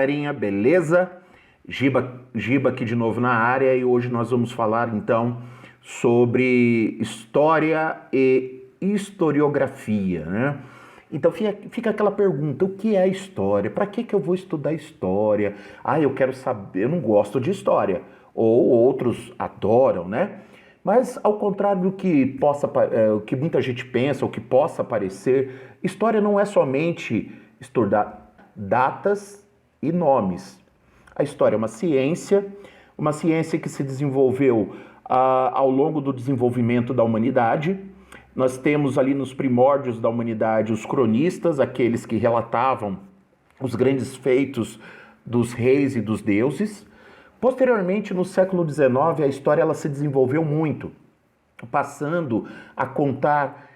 Galerinha, beleza? Giba aqui de novo na área e hoje nós vamos falar então sobre história e historiografia, né? Então fica aquela pergunta, o que é história? Para que eu vou estudar história? Ah, eu quero saber, eu não gosto de história. Ou outros adoram, né? Mas ao contrário do que o que muita gente pensa, ou que possa parecer, história não é somente estudar datas e nomes. A história é uma ciência que se desenvolveu ao longo do desenvolvimento da humanidade. Nós temos ali nos primórdios da humanidade os cronistas, aqueles que relatavam os grandes feitos dos reis e dos deuses. Posteriormente, no século XIX, a história ela se desenvolveu muito, passando a contar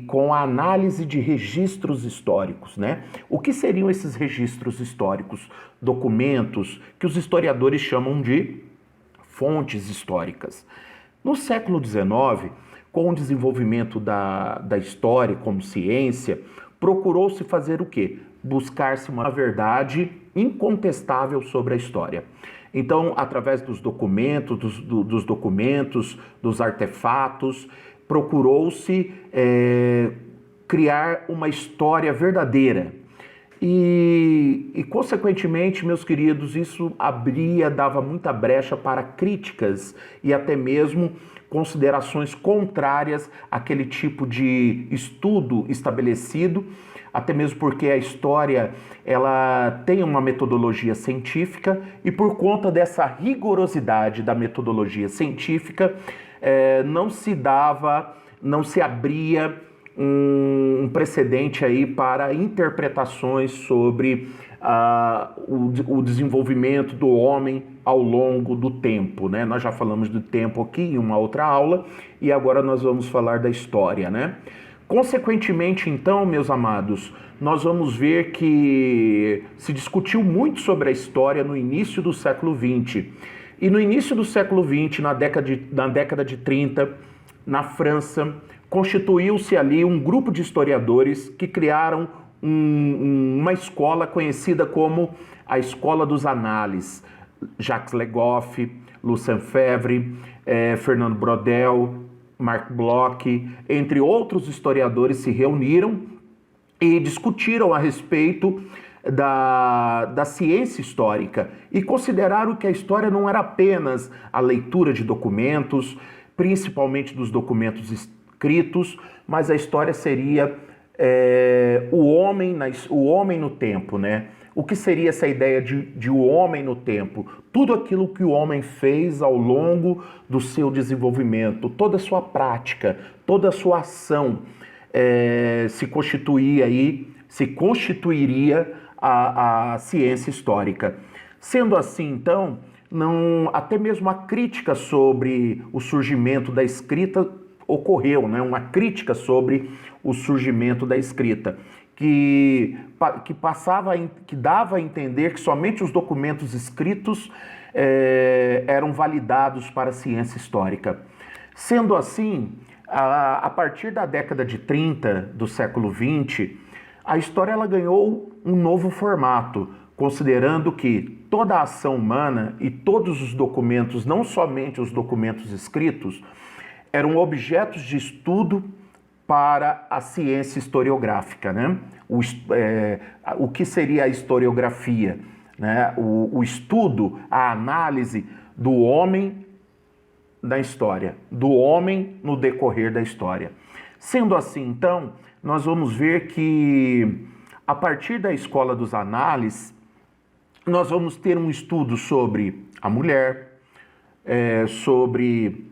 com a análise de registros históricos, né? O que seriam esses registros históricos? Documentos que os historiadores chamam de fontes históricas. No século XIX, com o desenvolvimento da história como ciência, procurou-se fazer o quê? Buscar-se uma verdade incontestável sobre a história. Então, através dos documentos, dos artefatos, procurou-se criar uma história verdadeira. Consequentemente, meus queridos, isso dava muita brecha para críticas e até mesmo considerações contrárias àquele tipo de estudo estabelecido, até mesmo porque a história ela tem uma metodologia científica e por conta dessa rigorosidade da metodologia científica, não se abria um precedente aí para interpretações sobre o desenvolvimento do homem ao longo do tempo, né? Nós já falamos do tempo aqui em uma outra aula e agora nós vamos falar da história, né? Consequentemente, então, meus amados, nós vamos ver que se discutiu muito sobre a história no início do século XX. E no início do século XX, na década de 30, na França, constituiu-se ali um grupo de historiadores que criaram uma escola conhecida como a Escola dos Análises. Jacques Le Goff, Lucien Febvre, Fernand Braudel, Marc Bloch, entre outros historiadores, se reuniram e discutiram a respeito da ciência histórica e consideraram que a história não era apenas a leitura de documentos, principalmente dos documentos escritos, mas a história seria o homem no tempo, né? O que seria essa ideia de o homem no tempo? Tudo aquilo que o homem fez ao longo do seu desenvolvimento, toda a sua prática, toda a sua ação se constituiria a ciência histórica. Sendo assim, então, até mesmo a crítica sobre o surgimento da escrita ocorreu, né? Uma crítica sobre o surgimento da escrita, que dava a entender que somente os documentos escritos eram validados para a ciência histórica. Sendo assim, a partir da década de 30 do século XX, a história ela ganhou um novo formato, considerando que toda a ação humana e todos os documentos, não somente os documentos escritos, eram objetos de estudo para a ciência historiográfica, né? O que seria a historiografia? Né? O estudo, a análise do homem na história, do homem no decorrer da história. Sendo assim, então, nós vamos ver que, a partir da Escola dos Análises, nós vamos ter um estudo sobre a mulher, sobre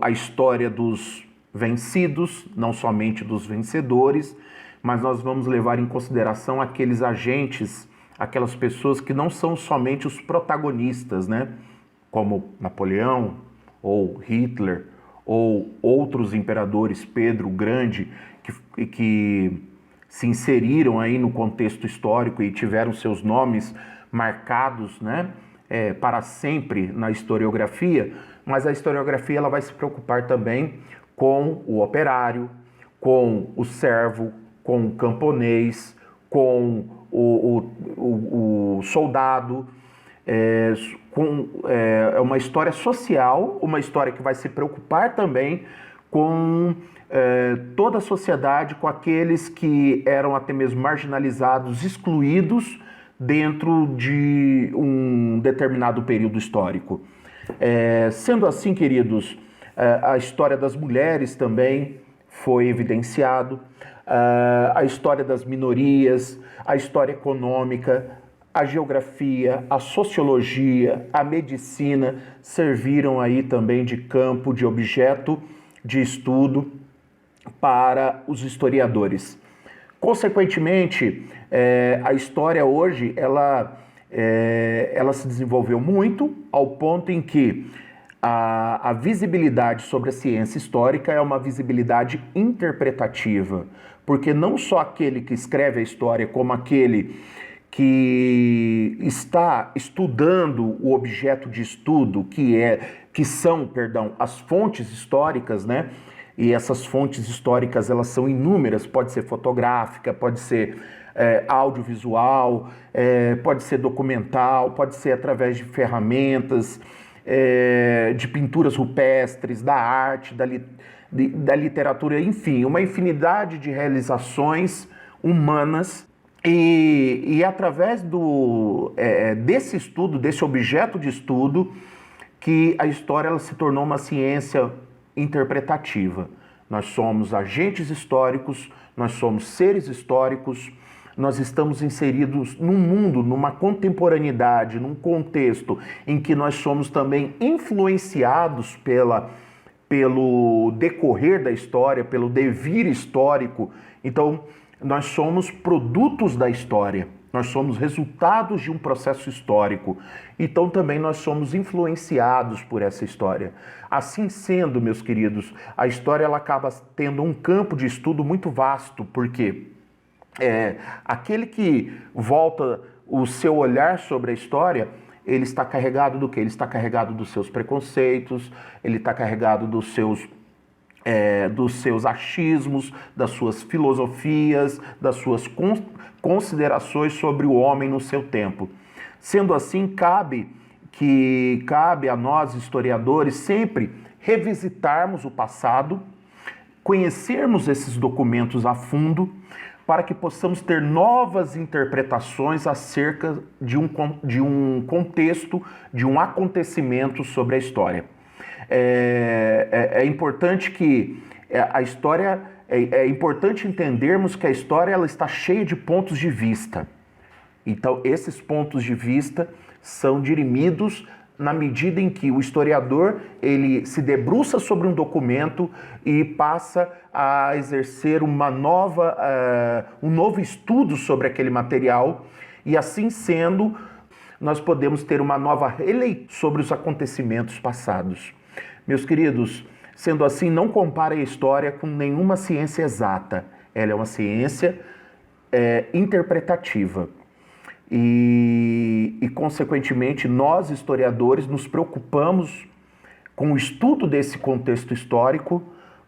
a história dos vencidos, não somente dos vencedores, mas nós vamos levar em consideração aqueles agentes, aquelas pessoas que não são somente os protagonistas, né? Como Napoleão, ou Hitler, ou outros imperadores, Pedro o Grande, que se inseriram aí no contexto histórico e tiveram seus nomes marcados, né? Para sempre na historiografia, mas a historiografia ela vai se preocupar também com o operário, com o servo, com o camponês, com o soldado. É uma história social, uma história que vai se preocupar também com toda a sociedade, com aqueles que eram até mesmo marginalizados, excluídos dentro de um determinado período histórico. Sendo assim, queridos, a história das mulheres também foi evidenciado, a história das minorias, a história econômica, a geografia, a sociologia, a medicina serviram aí também de campo, de objeto de estudo para os historiadores. Consequentemente, a história hoje, ela se desenvolveu muito ao ponto em que a visibilidade sobre a ciência histórica é uma visibilidade interpretativa, porque não só aquele que escreve a história, como aquele que está estudando o objeto de estudo, que são as fontes históricas, né? E essas fontes históricas, elas são inúmeras, pode ser fotográfica, pode ser audiovisual, pode ser documental, pode ser através de ferramentas, de pinturas rupestres, da arte, da literatura, enfim, uma infinidade de realizações humanas. E através desse estudo, desse objeto de estudo, que a história ela se tornou uma ciência interpretativa. Nós somos agentes históricos, nós somos seres históricos, nós estamos inseridos num mundo, numa contemporaneidade, num contexto em que nós somos também influenciados pelo decorrer da história, pelo devir histórico. Então, nós somos produtos da história, nós somos resultados de um processo histórico, então também nós somos influenciados por essa história. Assim sendo, meus queridos, a história ela acaba tendo um campo de estudo muito vasto, porque aquele que volta o seu olhar sobre a história, ele está carregado do quê? Ele está carregado dos seus preconceitos, ele está carregado dos seus achismos, das suas filosofias, das suas considerações sobre o homem no seu tempo. Sendo assim, cabe a nós, historiadores, sempre revisitarmos o passado, conhecermos esses documentos a fundo, para que possamos ter novas interpretações acerca de um contexto, de um acontecimento sobre a história. É importante que a história, é importante entendermos que a história ela está cheia de pontos de vista. Então, esses pontos de vista são dirimidos na medida em que o historiador ele se debruça sobre um documento e passa a exercer um novo estudo sobre aquele material, e assim sendo, nós podemos ter uma nova releitura sobre os acontecimentos passados. Meus queridos, sendo assim, não compare a história com nenhuma ciência exata. Ela é uma ciência interpretativa. E, consequentemente, nós, historiadores, nos preocupamos com o estudo desse contexto histórico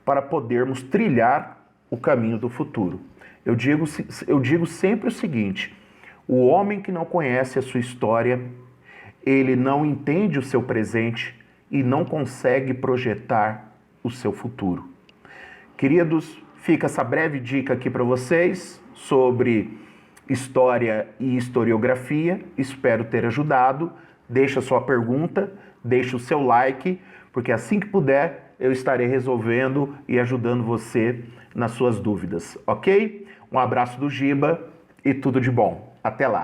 para podermos trilhar o caminho do futuro. Eu digo sempre o seguinte: o homem que não conhece a sua história, ele não entende o seu presente e não consegue projetar o seu futuro. Queridos, fica essa breve dica aqui para vocês sobre história e historiografia. Espero ter ajudado. Deixa sua pergunta, deixa o seu like, porque assim que puder eu estarei resolvendo e ajudando você nas suas dúvidas, ok? Um abraço do Giba e tudo de bom. Até lá!